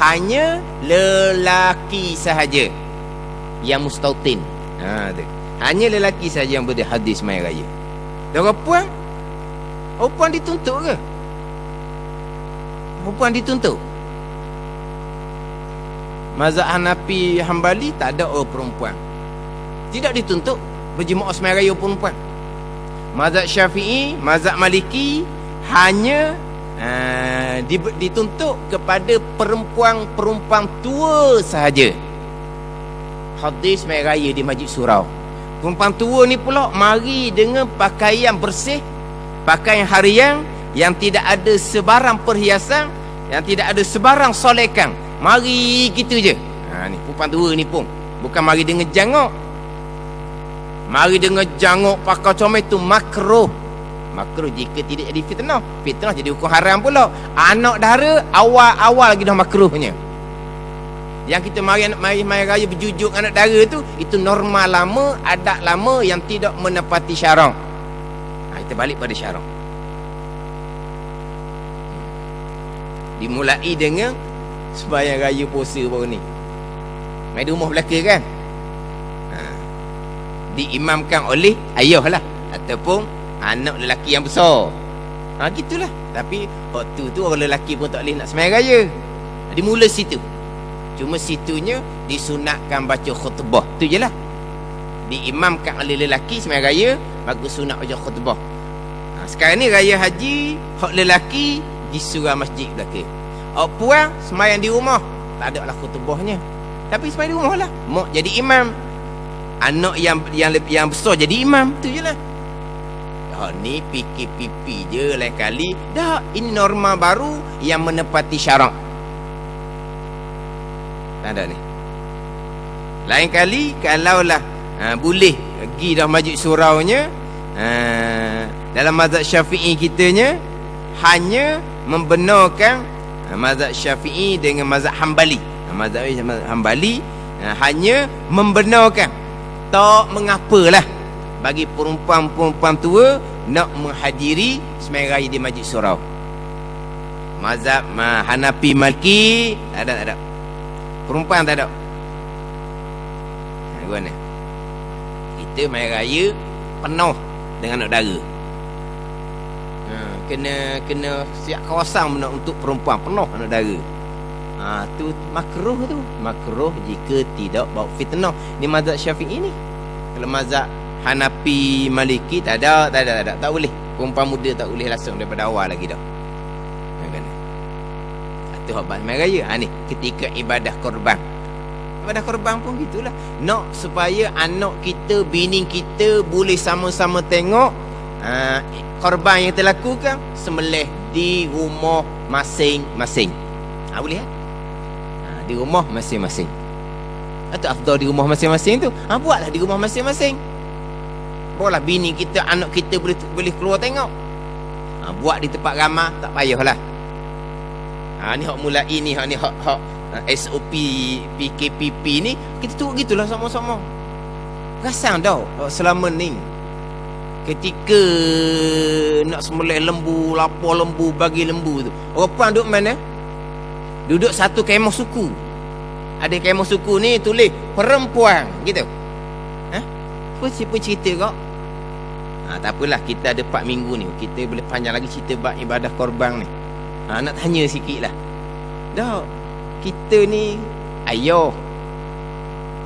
hanya lelaki sahaja yang mustautin. Tu. Hanya lelaki sahaja yang boleh hadis sembahyang raya. Dan perempuan dituntut ke? Perempuan dituntut. Mazhab Hanafi Hambali tak ada perempuan. Tidak dituntut berjemaah sembahyang raya perempuan. Mazhab Syafi'i, mazhab Maliki hanya dituntut kepada perempuan tua sahaja hadis sembahyang raya di Masjid Surau. Perempuan tua ni pula mari dengan pakaian bersih, pakaian harian yang tidak ada sebarang perhiasan, yang tidak ada sebarang solekan. Mari gitu je. Ni perempuan tua ni pun bukan mari dengan jangok. Mari dengan jangok pakai comel tu makruh. Makruh jika tidak jadi fitnah. Fitnah jadi hukum haram pula. Anak dara awal lagi dah makruhnya. Yang kita mari raya berjujuk anak dara tu, itu norma lama, adat lama yang tidak menepati syarak. Kita balik pada syarak. Dimulai dengan sembahyang raya puasa baru ni. Mai di rumah belakang kan? Diimamkan oleh ayah lah ataupun anak lelaki yang besar. Gitulah. Tapi waktu tu orang lelaki pun tak boleh nak sembahyang raya. Dimula situ. Cuma situnya disunatkan baca khutbah. Tu je lah. Diimamkan oleh lelaki sembahyang raya, bagus sunat baca khutbah. Sekarang ni raya haji, hak lelaki di surau masjid belakang. Hak puan sembahyang di rumah. Tak ada lah khutbahnya. Tapi sembahyang di rumah lah. Mak jadi imam. Anak yang besar jadi imam. Tu je lah. Ni fikir pipi je lain kali. Dah, ini norma baru yang menepati syarak. Tak ada ni. Lain kali kalaulah boleh pergi dah Masjid Suraunya, dalam mazhab Syafi'i kitanya hanya membenarkan mazhab Syafi'i dengan mazhab Hambali. Mazhab Hambali hanya membenarkan, tak mengapalah bagi perempuan-perempuan tua nak menghadiri sembahyang raya di Masjid Surau. Mazhab Hanafi Maliki tak ada. Perempuan tak ada. Gimana? Kita sembahyang raya penuh dengan anak dara. Kena siap kawasan untuk perempuan penuh anak dara. Tu makruh tu. Makruh jika tidak bawa fitnah. Ni mazhab Syafi'i ni. Kalau mazhab Hanafi Maliki tak ada. Tak boleh. Perempuan muda tak boleh langsung daripada awal lagi dah. Tu hak sembahyang raya. Ni ketika ibadah korban. Ibadah korban pun gitulah. Nak supaya anak kita, bini kita boleh sama-sama tengok korban yang terlakukan sembelih di rumah masing-masing. Boleh di rumah masing-masing. Atau afdal di rumah masing-masing tu. Buatlah di rumah masing-masing. Barulah bini kita, anak kita boleh keluar tengok. Buat di tempat ramah tak payahlah. Ni hak mulai ni, hak SOP PKPP ni kita tengok gitulah sama-sama. Perasan dah selama ni ketika nak sembelih lembu, lapar lembu, bagi lembu tu, orang puan duduk mana? Duduk satu kemah suku. Ada kemah suku ni tulis perempuan gitu. Apa cerita kau? Tak apalah, kita ada 4 minggu ni, kita boleh panjang lagi cerita bab ibadah korban ni. Nak tanya sikit lah. Dah, kita ni ayah,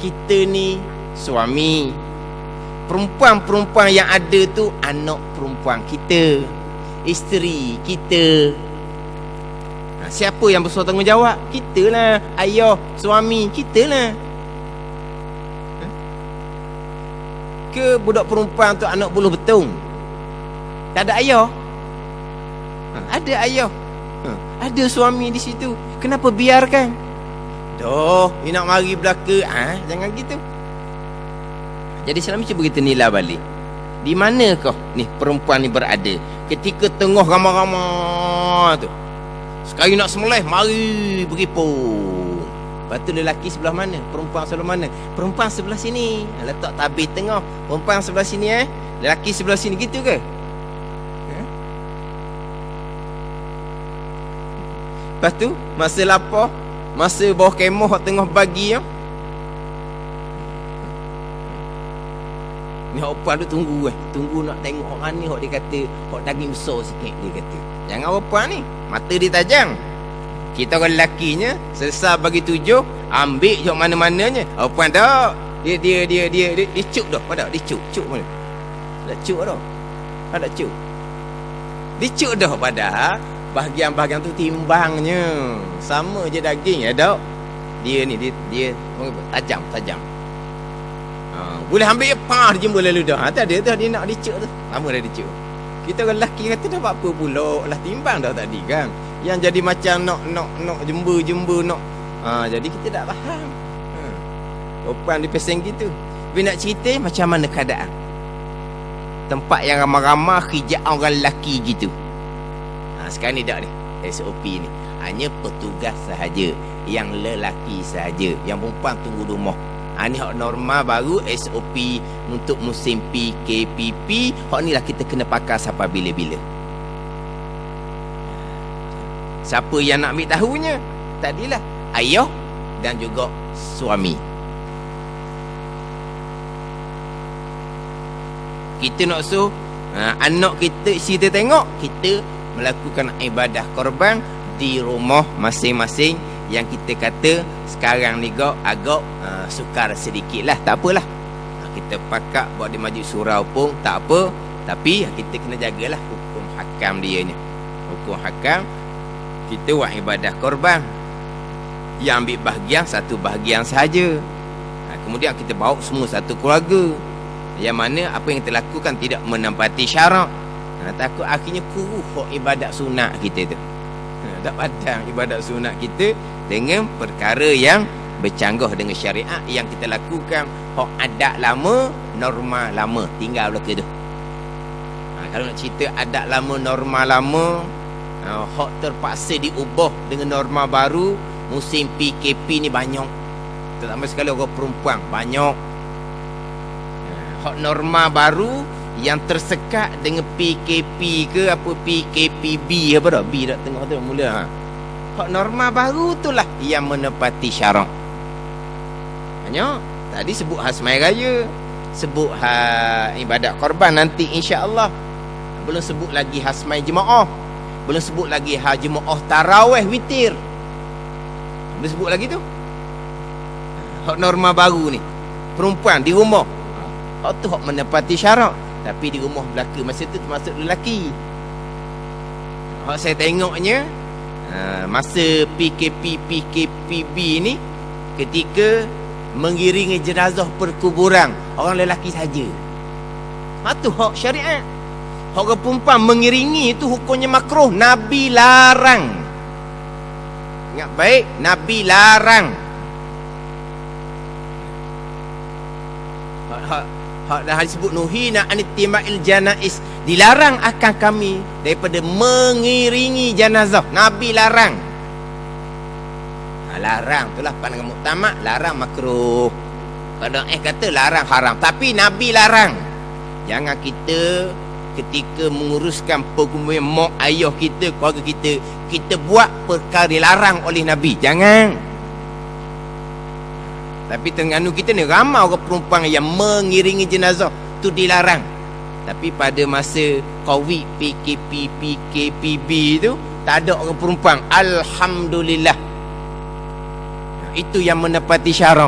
kita ni suami. Perempuan-perempuan yang ada tu anak perempuan kita, isteri kita. Siapa yang besar tanggungjawab? Kita lah. Ayah, suami, kita lah. Ke budak perempuan tu anak buluh betung, tak ada ayah? Ada ayah, ada suami di situ. Kenapa biarkan? Dah, ni nak mari belaka. Jangan gitu. Jadi selama cuba kita nilai balik, di manakah ni perempuan ni berada ketika tengah ramai-ramai tu. Sekali nak sembelih, mari beripung. Lepas tu lelaki sebelah mana? Perempuan sebelah mana? Perempuan sebelah sini. Letak tabir tengah. Perempuan sebelah sini lelaki sebelah sini. Gitu ke? Lepas tu masa lapar, Masa bawah kemah tengah bagi ya. Ni hok puan tu tunggu tunggu nak tengok orang ni hok dia kata hok daging besar sikit dia kata. Jangan hok puan ni, mata dia tajam. Kita orang lakinya selesai bagi 7, ambil je mana-mananya. Hok puan tak. Dia cuk dah. Pada dia cuk mana? Tak cuk dah. Ada cuk. Dia cuk dah pada bahagian-bahagian tu timbangnya. Sama je daging ada. Dia ni dia tajam. Boleh ambil pah dia jembul lalu dah. Tak ada tu dia nak dicuk tu. Lama dah dicuk. Kita orang lelaki kata dah buat apa pula lah timbang dah tadi kan. Yang jadi macam nak jember nak. Jadi kita tak faham. Perempuan di peseng gitu. Tapi nak cerita macam mana keadaan. Tempat yang ramai-ramai hijab orang lelaki gitu. Sekarang ni tak ni. SOP ni. Hanya petugas sahaja. Yang lelaki sahaja. Yang perempuan tunggu rumah. Ni hak normal baru SOP untuk musim PKPP. Hak ni lah kita kena pakai sampai bila-bila. Siapa yang nak ambil tahunya? Tadilah ayah dan juga suami. Kita nak suruh anak kita, isi kita tengok, kita melakukan ibadah korban di rumah masing-masing. Yang kita kata sekarang ni agak sukar sedikit lah. Tak apalah, kita pakat buat di majlis surau pun tak apa. Tapi kita kena jagalah hukum hakam dia ni. Hukum hakam, kita buat ibadah korban. Yang ambil bahagian satu bahagian sahaja. Kemudian kita bawa semua satu keluarga. Yang mana apa yang kita lakukan tidak menempati syarak. Takut akhirnya kuruh ibadat sunat kita tu. Tak padang ibadat sunat kita dengan perkara yang bercanggah dengan syariat yang kita lakukan. Hak adat lama, norma lama, tinggal belaka tu. Kalau nak cerita adat lama, norma lama, hak terpaksa diubah dengan norma baru. Musim PKP ni banyak, terutama sekali orang perempuan banyak. Hak norma baru yang tersekat dengan PKP ke apa, PKPB apa dah, B dah tengok tu mula. Hak norma baru tu lah yang menepati syarak. Hanya tadi sebut hasmai raya, sebut ibadat korban nanti insya-Allah. Belum sebut lagi hasmai jemaah, belum sebut lagi jemaah tarawih witir. Belum sebut lagi tu. Hak norma baru ni, perempuan di rumah. Hak tu hak menepati syarak. Tapi di rumah belaka masa tu termasuk lelaki. Hak saya tengoknya masa PKPB ni, ketika mengiringi jenazah perkuburan orang lelaki saja. Tu hak syariat. Hak perempuan mengiringi itu hukumnya makruh. Nabi larang. Ingat baik, Nabi larang. Hak dah disebut nuhina anittima'il janais, dilarang akan kami daripada mengiringi jenazah. Nabi larang. Larang itulah pandangan muktamad, larang makruh. Kadang kata larang haram, tapi Nabi larang. Jangan kita ketika menguruskan perkumpulan mak ayah kita, keluarga kita buat perkara dilarang oleh Nabi. Jangan. Tapi Terengganu kita ni ramai orang perempuan yang mengiringi jenazah, tu dilarang. Tapi pada masa Covid PKPB tu tak ada orang perempuan. Alhamdulillah. Itu yang menepati syarak.